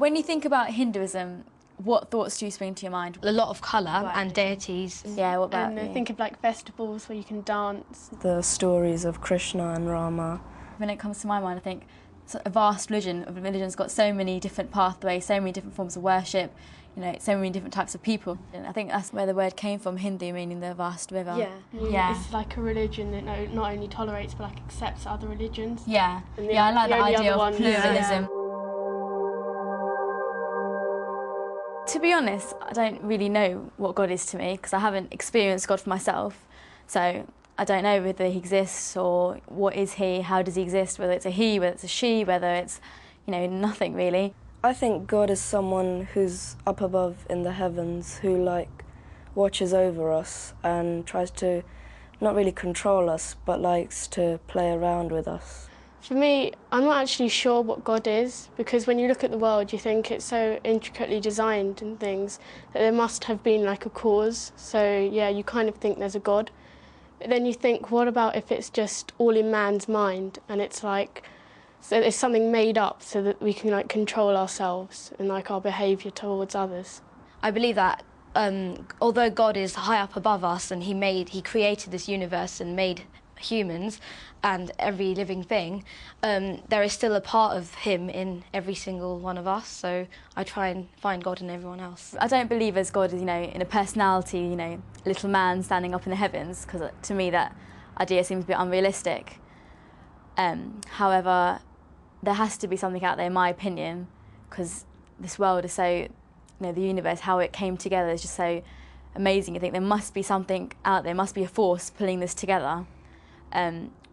When you think about Hinduism, what thoughts do you spring to your mind? A lot of colour and deities. Yeah, what about And think of like festivals where you can dance. The stories of Krishna and Rama. When it comes to my mind, I think it's a vast religion. Religion's got so many different pathways, so many different forms of worship, you know, so many different types of people. And I think that's where the word came from, Hindu, meaning the vast river. Yeah. It's like a religion that not only tolerates but like accepts other religions. Yeah, I like the idea of pluralism. To be honest, I don't really know what God is to me because I haven't experienced God for myself. So I don't know whether he exists or what is he, how does he exist, whether it's a he, whether it's a she, whether it's, you know, nothing really. I think God is someone who's up above in the heavens, who like watches over us and tries to not really control us, but likes to play around with us. For me, I'm not actually sure what God is, because when you look at the world, you think it's so intricately designed and things that there must have been like a cause. So yeah, you kind of think there's a God. But then you think, what about if it's just all in man's mind and it's like, so it's something made up so that we can like control ourselves and like our behaviour towards others. I believe that although God is high up above us and he created this universe and made humans and every living thing, there is still a part of him in every single one of us, so I try and find God in everyone else. I don't believe as God is, you know, in a personality, you know, a little man standing up in the heavens, because to me that idea seems a bit unrealistic. However, there has to be something out there, in my opinion, because this world is so, you know, the universe, how it came together is just so amazing. I think there must be something out there, must be a force pulling this together.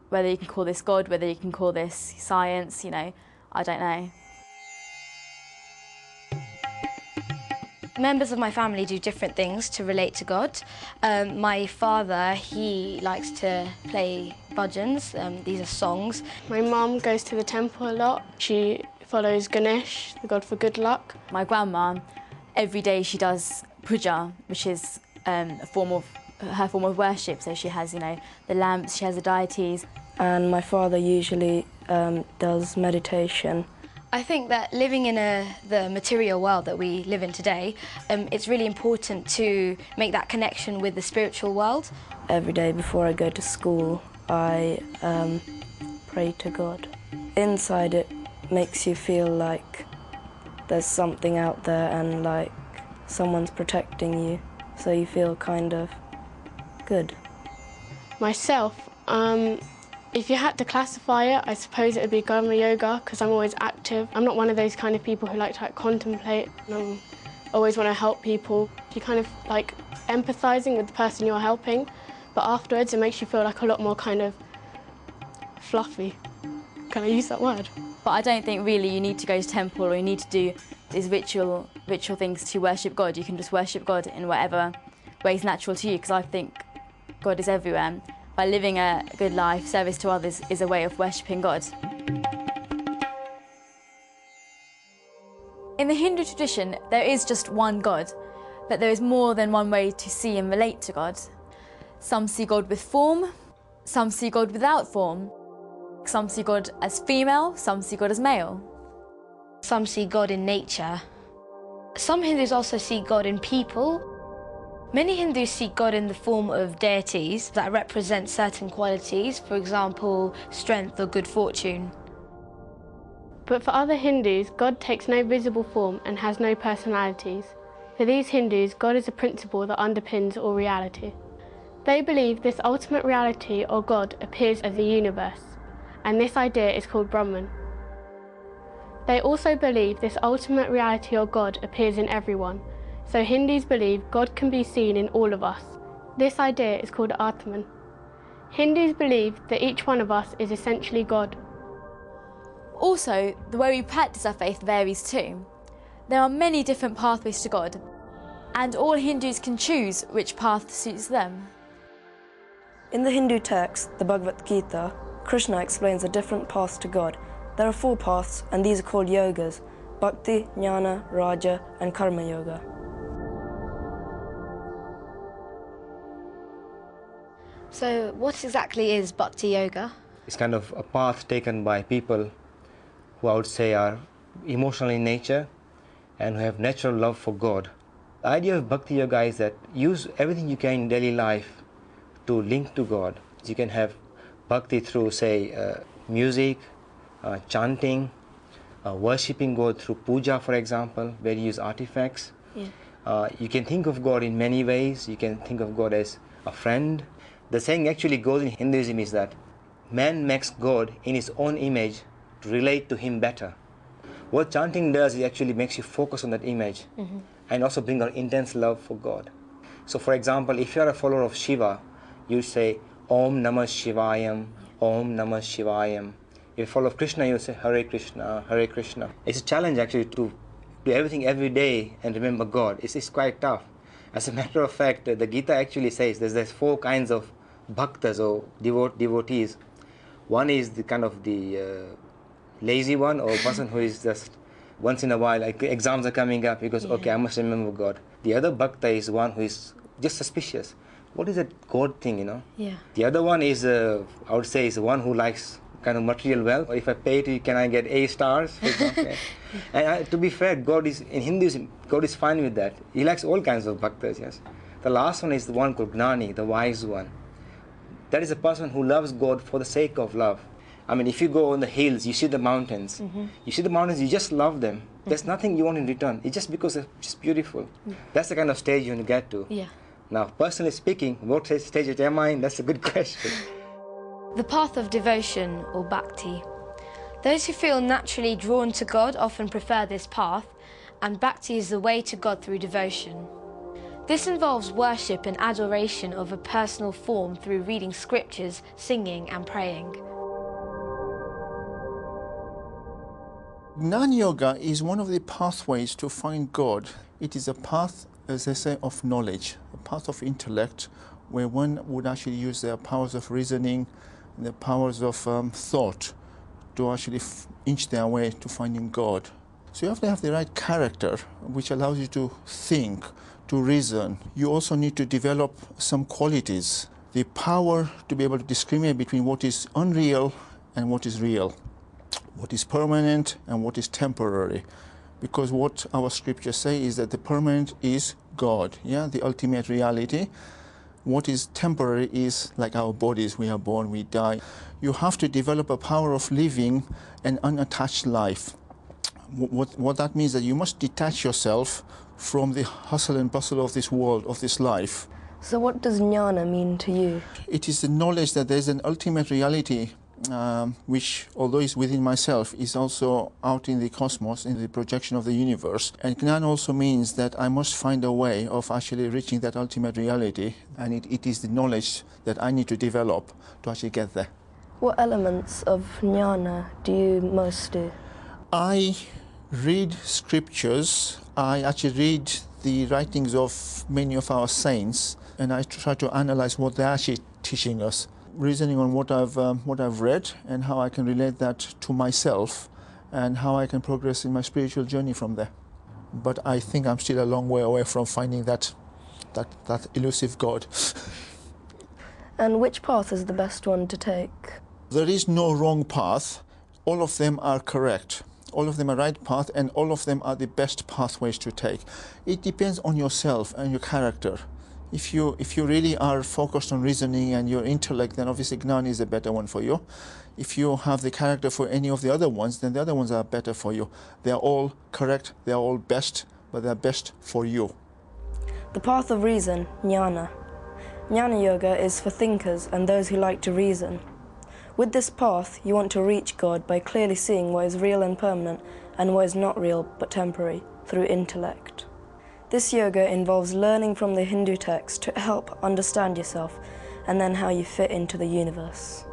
Whether you can call this God, whether you can call this science, you know, I don't know. Members of my family do different things to relate to God. My father, he likes to play bhajans, these are songs. My mum goes to the temple a lot. She follows Ganesh, the god for good luck. My grandma, every day she does puja, which is her form of worship. So she has, you know, the lamps, she has the deities. And my father usually does meditation. I think that living in the material world that we live in today, it's really important to make that connection with the spiritual world. Every day before I go to school, I pray to God. Inside it makes you feel like there's something out there and like someone's protecting you, so you feel kind of good. Myself, if you had to classify it, I suppose it would be Karma Yoga, because I'm always active. I'm not one of those kind of people who like to contemplate. I always want to help people. You're kind of like empathising with the person you're helping, but afterwards it makes you feel like a lot more kind of fluffy. Can I use that word? But I don't think really you need to go to temple or you need to do these ritual things to worship God. You can just worship God in whatever way is natural to you, because I think God is everywhere. By living a good life, service to others is a way of worshipping God. In the Hindu tradition, there is just one God, but there is more than one way to see and relate to God. Some see God with form, some see God without form. Some see God as female, some see God as male. Some see God in nature. Some Hindus also see God in people. Many Hindus see God in the form of deities that represent certain qualities, for example, strength or good fortune. But for other Hindus, God takes no visible form and has no personalities. For these Hindus, God is a principle that underpins all reality. They believe this ultimate reality or God appears as the universe, and this idea is called Brahman. They also believe this ultimate reality or God appears in everyone. So Hindus believe God can be seen in all of us. This idea is called atman. Hindus believe that each one of us is essentially God. Also, the way we practice our faith varies too. There are many different pathways to God, and all Hindus can choose which path suits them. In the Hindu text, the Bhagavad Gita, Krishna explains the different paths to God. There are 4 paths, and these are called yogas: Bhakti, Jnana, Rajah, and Karma Yoga. So what exactly is Bhakti Yoga? It's kind of a path taken by people who I would say are emotional in nature, and who have natural love for God. The idea of Bhakti Yoga is that use everything you can in daily life to link to God. You can have Bhakti through, say, music, chanting, worshipping God through puja, for example, where you use artifacts. Yeah. You can think of God in many ways. You can think of God as a friend. The saying actually goes in Hinduism is that man makes God in his own image to relate to him better. What chanting does is actually makes you focus on that image and also bring an intense love for God. So for example, if you are a follower of Shiva, you say Om Namah Shivayam, Om Namah Shivayam. If you follow Krishna, you say Hare Krishna, Hare Krishna. It's a challenge actually to do everything every day and remember God. It's quite tough. As a matter of fact, the Gita actually says there's 4 kinds of bhaktas or devotees. One is the kind of the lazy one, or person who is just once in a while, like exams are coming up, he goes, okay, I must remember God. The other bhakta is one who is just suspicious. What is that God thing, you know? Yeah. The other one is, I would say, is one who likes kind of material wealth. Or if I pay to you, can I get A stars, for example? And to be fair, God is, in Hinduism, God is fine with that. He likes all kinds of bhaktas, yes. The last one is the one called Gnani, the wise one. That is a person who loves God for the sake of love. I mean, if you go on the hills, you see the mountains. You see the mountains, you just love them. There's nothing you want in return. It's just because they're just beautiful. That's the kind of stage you want to get to. Yeah. Now, personally speaking, what stage at your mind? That's a good question. The path of devotion, or bhakti. Those who feel naturally drawn to God often prefer this path, and bhakti is the way to God through devotion. This involves worship and adoration of a personal form through reading scriptures, singing and praying. Jnana Yoga is one of the pathways to find God. It is a path, as they say, of knowledge, a path of intellect, where one would actually use their powers of reasoning, the powers of thought to actually inch their way to finding God. So you have to have the right character, which allows you to think, to reason. You also need to develop some qualities, the power to be able to discriminate between what is unreal and what is real, what is permanent and what is temporary. Because what our scriptures say is that the permanent is God, the ultimate reality. What is temporary is like our bodies. We are born, we die. You have to develop a power of living an unattached life. What that means is that you must detach yourself from the hustle and bustle of this world, of this life. So what does jnana mean to you? It is the knowledge that there is an ultimate reality which, although is within myself, is also out in the cosmos, in the projection of the universe. And Jnana also means that I must find a way of actually reaching that ultimate reality, and it is the knowledge that I need to develop to actually get there. What elements of jnana do you most do? I read scriptures. I actually read the writings of many of our saints, and I try to analyze what they're actually teaching us, reasoning on what I've read and how I can relate that to myself and how I can progress in my spiritual journey from there. But I think I'm still a long way away from finding that elusive God. And which path is the best one to take? There is no wrong path. All of them are correct. All of them are right path, and all of them are the best pathways to take. It depends on yourself and your character. If you really are focused on reasoning and your intellect, then obviously Jnana is a better one for you. If you have the character for any of the other ones, then the other ones are better for you. They are all correct, they are all best, but they are best for you. The path of reason, jnana. Jnana Yoga is for thinkers and those who like to reason. With this path, you want to reach God by clearly seeing what is real and permanent and what is not real but temporary through intellect. This yoga involves learning from the Hindu texts to help understand yourself and then how you fit into the universe.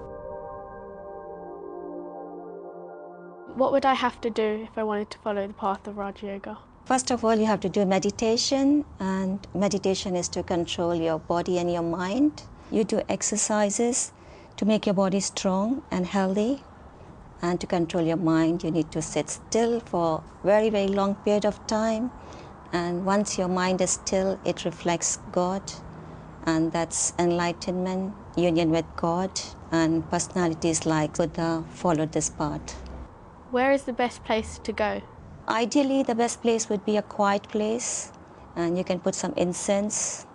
What would I have to do if I wanted to follow the path of Raja Yoga? First of all, you have to do meditation, and meditation is to control your body and your mind. You do exercises to make your body strong and healthy, and to control your mind, you need to sit still for a very, very long period of time. And once your mind is still, it reflects God, and that's enlightenment, union with God, and personalities like Buddha followed this path. Where is the best place to go? Ideally, the best place would be a quiet place, and you can put some incense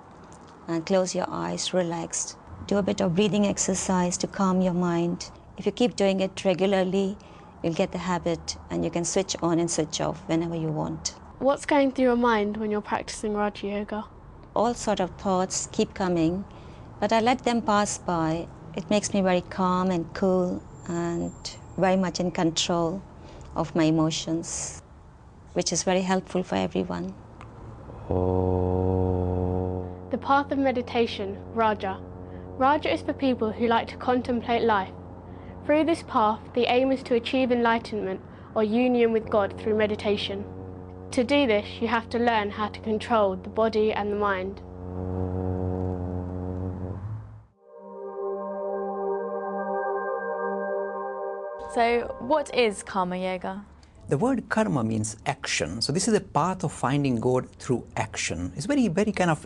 and close your eyes, relaxed. Do a bit of breathing exercise to calm your mind. If you keep doing it regularly, you'll get the habit, and you can switch on and switch off whenever you want. What's going through your mind when you're practicing Raja Yoga? All sort of thoughts keep coming, but I let them pass by. It makes me very calm and cool and very much in control of my emotions, which is very helpful for everyone. The path of meditation, Raja. Raja is for people who like to contemplate life. Through this path, the aim is to achieve enlightenment or union with God through meditation. To do this, you have to learn how to control the body and the mind. So, what is karma yoga? The word karma means action. So this is a path of finding God through action. It's very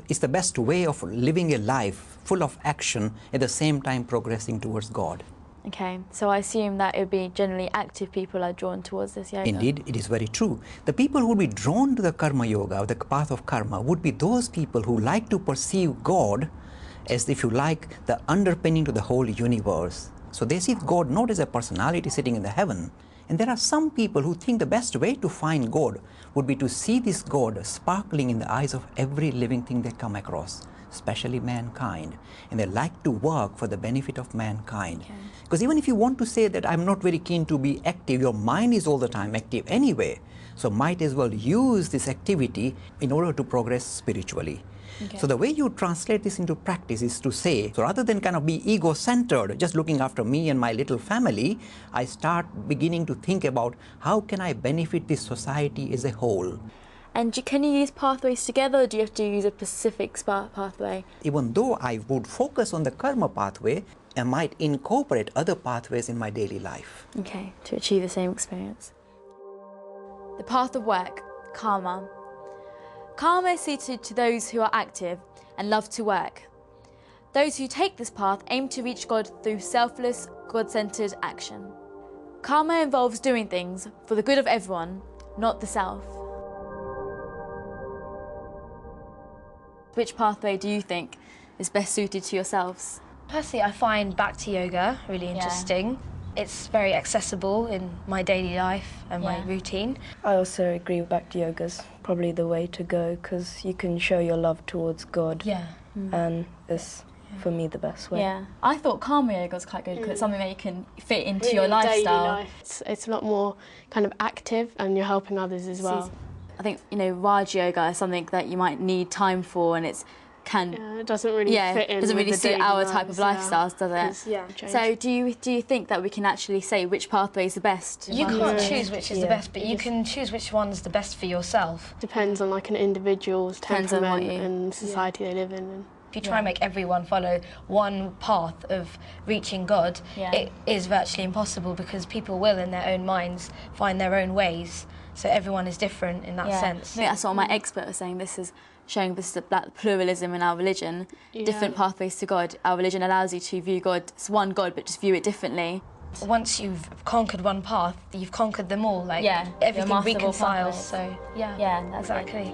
it's the best way of living a life full of action, at the same time progressing towards God. Okay, so I assume that it would be generally active people are drawn towards this yoga. Indeed, it is very true. The people who would be drawn to the karma yoga, or the path of karma, would be those people who like to perceive God as, if you like, the underpinning to the whole universe. So they see God not as a personality sitting in the heaven. And there are some people who think the best way to find God would be to see this God sparkling in the eyes of every living thing they come across, especially mankind. And they like to work for the benefit of mankind. Because even if you want to say that I'm not very keen to be active, your mind is all the time active anyway. So might as well use this activity in order to progress spiritually. So the way you translate this into practice is to say, so rather than kind of be ego-centered, just looking after me and my little family, I start beginning to think about how can I benefit this society as a whole. And can you use pathways together, or do you have to use a specific pathway? Even though I would focus on the karma pathway, I might incorporate other pathways in my daily life. Okay, to achieve the same experience. The path of work, karma. Karma is suited to those who are active and love to work. Those who take this path aim to reach God through selfless, God-centered action. Karma involves doing things for the good of everyone, not the self. Which pathway do you think is best suited to yourselves? Personally, I find Bhakti yoga really interesting. It's very accessible in my daily life and my routine. I also agree with Bhakti yoga's probably the way to go, because you can show your love towards God. And it's, for me, the best way. Yeah, I thought karma yoga was quite good because it's something that you can fit into your daily lifestyle. Life. It's a lot more kind of active, and you're helping others as well. I think, Raj yoga is something that you might need time for, and it doesn't really fit in. Doesn't really with the suit daily our lives, type of lifestyles, does it? So do you think that we can actually say which pathway is the best? You can't choose which is the best, but you can choose which one's the best for yourself. Depends on like an individual's temperament and society they live in. If you try and make everyone follow one path of reaching God, it is virtually impossible, because people will, in their own minds, find their own ways. So everyone is different in that sense. I think that's what my expert was saying. This is showing this is that pluralism in our religion, different pathways to God. Our religion allows you to view God as one God, but just view it differently. Once you've conquered one path, you've conquered them all. Like everything reconciles. So that's exactly.